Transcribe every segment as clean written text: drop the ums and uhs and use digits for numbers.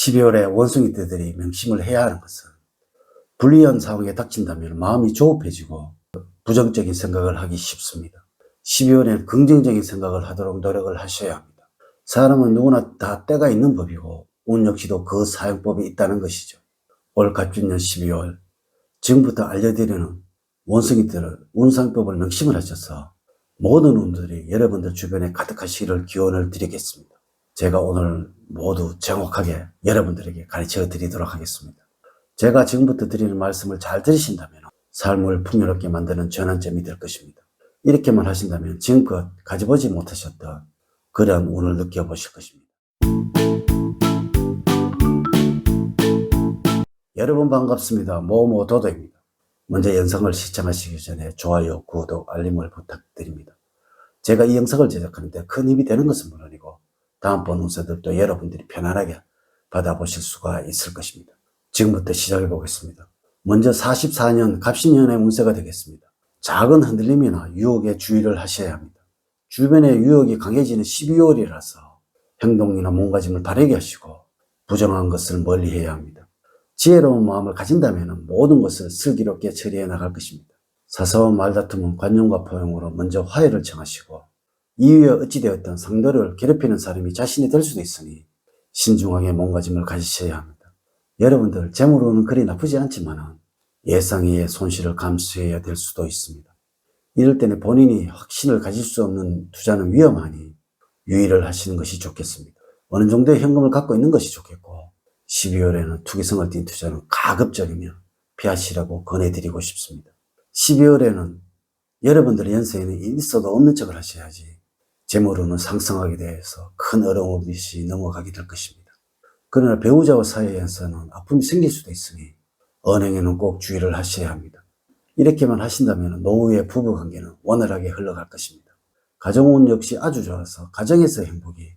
12월에 원숭이 떼들이 명심을 해야 하는 것은 불리한 상황에 닥친다면 마음이 조급해지고 부정적인 생각을 하기 쉽습니다. 12월에는 긍정적인 생각을 하도록 노력을 하셔야 합니다. 사람은 누구나 다 때가 있는 법이고 운 역시도 그 사용법이 있다는 것이죠. 올 갑진년 12월 지금부터 알려드리는 원숭이들을 운상법을 명심을 하셔서 모든 운들이 여러분들 주변에 가득하시기를 기원을 드리겠습니다. 제가 오늘 모두 정확하게 여러분들에게 가르쳐 드리도록 하겠습니다. 제가 지금부터 드리는 말씀을 잘 들으신다면 삶을 풍요롭게 만드는 전환점이 될 것입니다. 이렇게만 하신다면 지금껏 가져보지 못하셨던 그런 운을 느껴보실 것입니다. 여러분 반갑습니다. 모모도도입니다. 먼저 영상을 시청하시기 전에 좋아요, 구독, 알림을 부탁드립니다. 제가 이 영상을 제작하는데 큰 힘이 되는 것은 물론이고 다음번 운세들도 여러분들이 편안하게 받아보실 수가 있을 것입니다. 지금부터 시작해 보겠습니다. 먼저 44년 갑신년의 운세가 되겠습니다. 작은 흔들림이나 유혹에 주의를 하셔야 합니다. 주변의 유혹이 강해지는 12월이라서 행동이나 몸가짐을 바르게 하시고 부정한 것을 멀리해야 합니다. 지혜로운 마음을 가진다면 모든 것을 슬기롭게 처리해 나갈 것입니다. 사소한 말다툼은 관용과 포용으로 먼저 화해를 청하시고 이후에 어찌되었든 상대를 괴롭히는 사람이 자신이 될 수도 있으니 신중하게 몸가짐을 가지셔야 합니다. 여러분들 재물로는 그리 나쁘지 않지만 예상외의 손실을 감수해야 될 수도 있습니다. 이럴 때는 본인이 확신을 가질 수 없는 투자는 위험하니 유의를 하시는 것이 좋겠습니다. 어느 정도의 현금을 갖고 있는 것이 좋겠고 12월에는 투기성을 띈 투자는 가급적이면 피하시라고 권해드리고 싶습니다. 12월에는 여러분들의 연세에는 있어도 없는 척을 하셔야지 재물로는 상승하게 되어서 큰 어려움 없이 넘어가게 될 것입니다. 그러나 배우자와 사이에서는 아픔이 생길 수도 있으니 언행에는 꼭 주의를 하셔야 합니다. 이렇게만 하신다면 노후의 부부관계는 원활하게 흘러갈 것입니다. 가정운 역시 아주 좋아서 가정에서의 행복이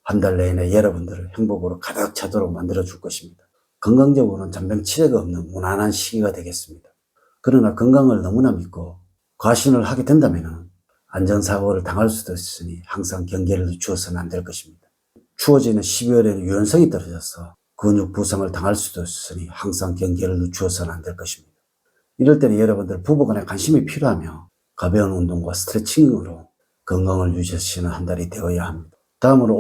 한 달 내내 여러분들을 행복으로 가득 차도록 만들어 줄 것입니다. 건강적으로는 잔병치레가 없는 무난한 시기가 되겠습니다. 그러나 건강을 너무나 믿고 과신을 하게 된다면 안전사고를 당할 수도 있으니 항상 경계를 늦추어서는 안 될 것입니다. 추워지는 12월에는 유연성이 떨어져서 근육 부상을 당할 수도 있으니 항상 경계를 늦추어서는 안 될 것입니다. 이럴 때는 여러분들 부부간에 관심이 필요하며 가벼운 운동과 스트레칭으로 건강을 유지하시는 한 달이 되어야 합니다. 다음으로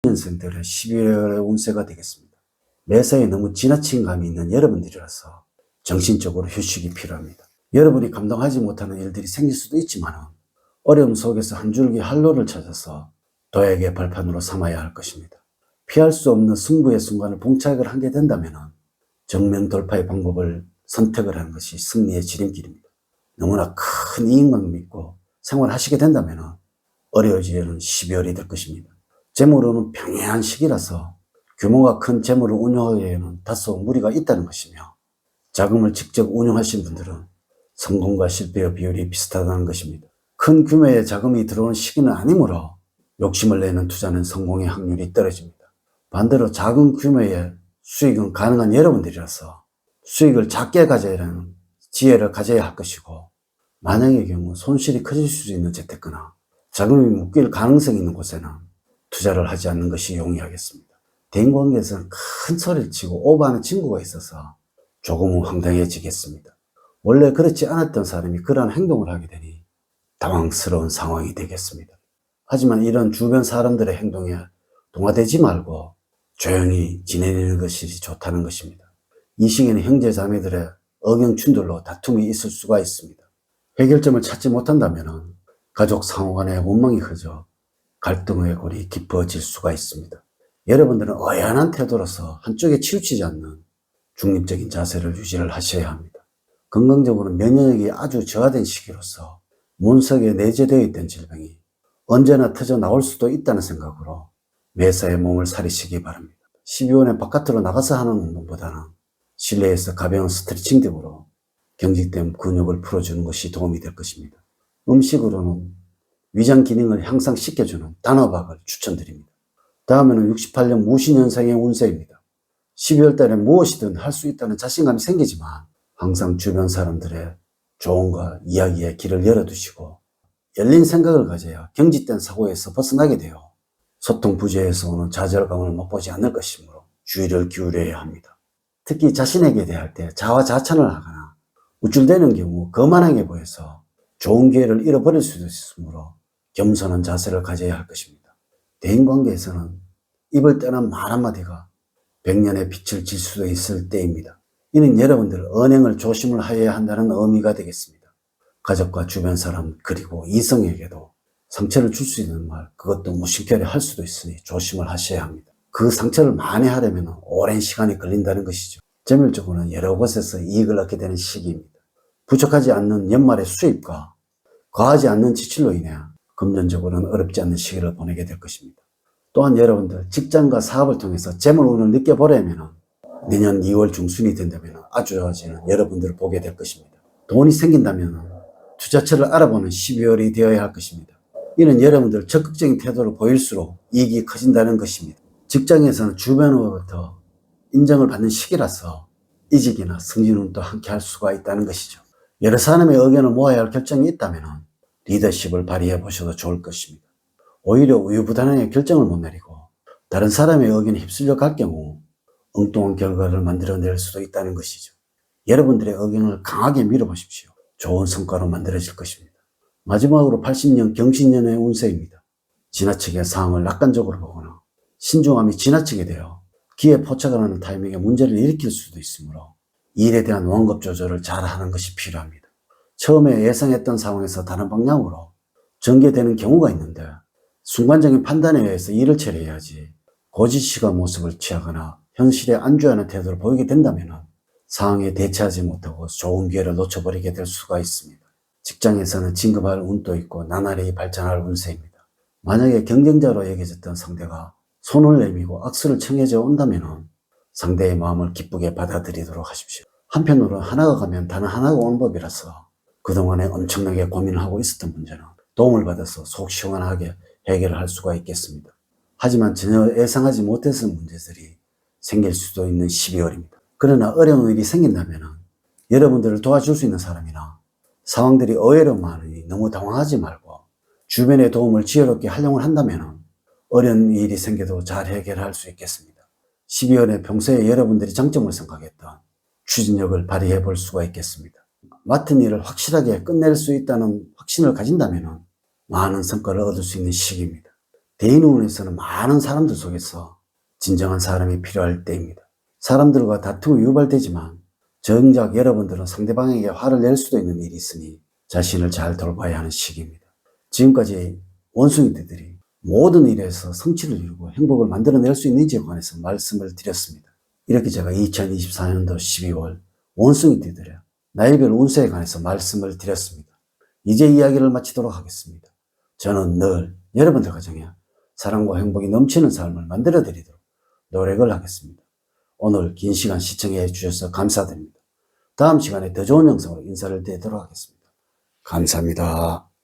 56년생들의 12월의 운세가 되겠습니다. 매사에 너무 지나친 감이 있는 여러분들이라서 정신적으로 휴식이 필요합니다. 여러분이 감당하지 못하는 일들이 생길 수도 있지만 어려움 속에서 한 줄기 활로를 찾아서 도약의 발판으로 삼아야 할 것입니다. 피할 수 없는 승부의 순간을 봉착을 하게 된다면 정면 돌파의 방법을 선택을 하는 것이 승리의 지름길입니다. 너무나 큰 이익만 믿고 생활하시게 된다면 어려워지는 12월이 될 것입니다. 재물로는 평이한 시기라서 규모가 큰 재물을 운용하기에는 다소 무리가 있다는 것이며 자금을 직접 운용하신 분들은 성공과 실패의 비율이 비슷하다는 것입니다. 큰 규모의 자금이 들어오는 시기는 아니므로 욕심을 내는 투자는 성공의 확률이 떨어집니다. 반대로 작은 규모의 수익은 가능한 여러분들이라서 수익을 작게 가져야 하는 지혜를 가져야 할 것이고 만약의 경우 손실이 커질 수 있는 재테크나 자금이 묶일 가능성이 있는 곳에는 투자를 하지 않는 것이 용이하겠습니다. 대인관계에서는 큰 소리를 치고 오버하는 친구가 있어서 조금은 황당해지겠습니다. 원래 그렇지 않았던 사람이 그러한 행동을 하게 되니 당황스러운 상황이 되겠습니다. 하지만 이런 주변 사람들의 행동에 동화되지 말고 조용히 지내는 것이 좋다는 것입니다. 이 시기에는 형제 자매들의 의견충돌로 다툼이 있을 수가 있습니다. 해결점을 찾지 못한다면 가족 상호 간의 원망이 커져 갈등의 골이 깊어질 수가 있습니다. 여러분들은 의연한 태도로서 한쪽에 치우치지 않는 중립적인 자세를 유지를 하셔야 합니다. 건강적으로 면역력이 아주 저하된 시기로서 문석에 내재되어 있던 질병이 언제나 터져 나올 수도 있다는 생각으로 매사에 몸을 사리시기 바랍니다. 12월에 바깥으로 나가서 하는 운동보다는 실내에서 가벼운 스트레칭 등으로 경직된 근육을 풀어주는 것이 도움이 될 것입니다. 음식으로는 위장 기능을 향상시켜주는 단호박을 추천드립니다. 다음에는 68년 무신년생의 운세입니다. 12월 달에 무엇이든 할 수 있다는 자신감이 생기지만 항상 주변 사람들의 조언과 이야기에 길을 열어두시고 열린 생각을 가져야 경직된 사고에서 벗어나게 되어 소통 부재에서 오는 좌절감을 맛보지 않을 것이므로 주의를 기울여야 합니다. 특히 자신에게 대할 때 자화자찬을 하거나 우쭐대는 경우 거만하게 보여서 좋은 기회를 잃어버릴 수도 있으므로 겸손한 자세를 가져야 할 것입니다. 대인관계에서는 입을 떠난 말 한마디가 백년의 빛을 질 수도 있을 때입니다. 이는 여러분들 언행을 조심을 하여야 한다는 의미가 되겠습니다. 가족과 주변 사람 그리고 이성에게도 상처를 줄 수 있는 말, 그것도 무심결에 할 수도 있으니 조심을 하셔야 합니다. 그 상처를 만회하려면 오랜 시간이 걸린다는 것이죠. 점율적으로는 여러 곳에서 이익을 얻게 되는 시기입니다. 부족하지 않는 연말의 수입과 과하지 않는 지출로 인해 금전적으로는 어렵지 않는 시기를 보내게 될 것입니다. 또한 여러분들 직장과 사업을 통해서 재물운을 느껴보려면 내년 2월 중순이 된다면 아주 좋아지는 여러분들을 보게 될 것입니다. 돈이 생긴다면 투자처를 알아보는 12월이 되어야 할 것입니다. 이는 여러분들 적극적인 태도를 보일수록 이익이 커진다는 것입니다. 직장에서는 주변으로부터 인정을 받는 시기라서 이직이나 승진운도 함께 할 수가 있다는 것이죠. 여러 사람의 의견을 모아야 할 결정이 있다면 리더십을 발휘해 보셔도 좋을 것입니다. 오히려 우유부단하게 결정을 못 내리고 다른 사람의 의견에 휩쓸려 갈 경우 엉뚱한 결과를 만들어낼 수도 있다는 것이죠. 여러분들의 의견을 강하게 밀어보십시오. 좋은 성과로 만들어질 것입니다. 마지막으로 80년 경신년의 운세입니다. 지나치게 상황을 낙관적으로 보거나 신중함이 지나치게 되어 기에 포착을 하는 타이밍에 문제를 일으킬 수도 있으므로 일에 대한 완급 조절을 잘 하는 것이 필요합니다. 처음에 예상했던 상황에서 다른 방향으로 전개되는 경우가 있는데 순간적인 판단에 의해서 일을 처리해야지 고지식의 모습을 취하거나 현실에 안주하는 태도를 보이게 된다면 상황에 대처하지 못하고 좋은 기회를 놓쳐버리게 될 수가 있습니다. 직장에서는 진급할 운도 있고 나날이 발전할 운세입니다. 만약에 경쟁자로 여겨졌던 상대가 손을 내밀고 악수를 청해져 온다면 상대의 마음을 기쁘게 받아들이도록 하십시오. 한편으로 하나가 가면 다른 하나가 오는 법이라서 그동안에 엄청나게 고민을 하고 있었던 문제는 도움을 받아서 속 시원하게 해결을 할 수가 있겠습니다. 하지만 전혀 예상하지 못했던 문제들이 생길 수도 있는 12월입니다. 그러나 어려운 일이 생긴다면 여러분들을 도와줄 수 있는 사람이나 상황들이 의외로 많으니 너무 당황하지 말고 주변의 도움을 지혜롭게 활용을 한다면 어려운 일이 생겨도 잘 해결할 수 있겠습니다. 12월에 평소에 여러분들이 장점을 생각했던 추진력을 발휘해 볼 수가 있겠습니다. 맡은 일을 확실하게 끝낼 수 있다는 확신을 가진다면 많은 성과를 얻을 수 있는 시기입니다. 대인운에서는 많은 사람들 속에서 진정한 사람이 필요할 때입니다. 사람들과 다툼이 유발되지만 정작 여러분들은 상대방에게 화를 낼 수도 있는 일이 있으니 자신을 잘 돌봐야 하는 시기입니다. 지금까지 원숭이들이 모든 일에서 성취를 이루고 행복을 만들어낼 수 있는지에 관해서 말씀을 드렸습니다. 이렇게 제가 2024년도 12월 원숭이들의 나이별 운세에 관해서 말씀을 드렸습니다. 이제 이야기를 마치도록 하겠습니다. 저는 늘 여러분들 가정에 사랑과 행복이 넘치는 삶을 만들어 드리도록 노력을 하겠습니다. 오늘 긴 시간 시청해 주셔서 감사드립니다. 다음 시간에 더 좋은 영상으로 인사를 드리도록 하겠습니다. 감사합니다.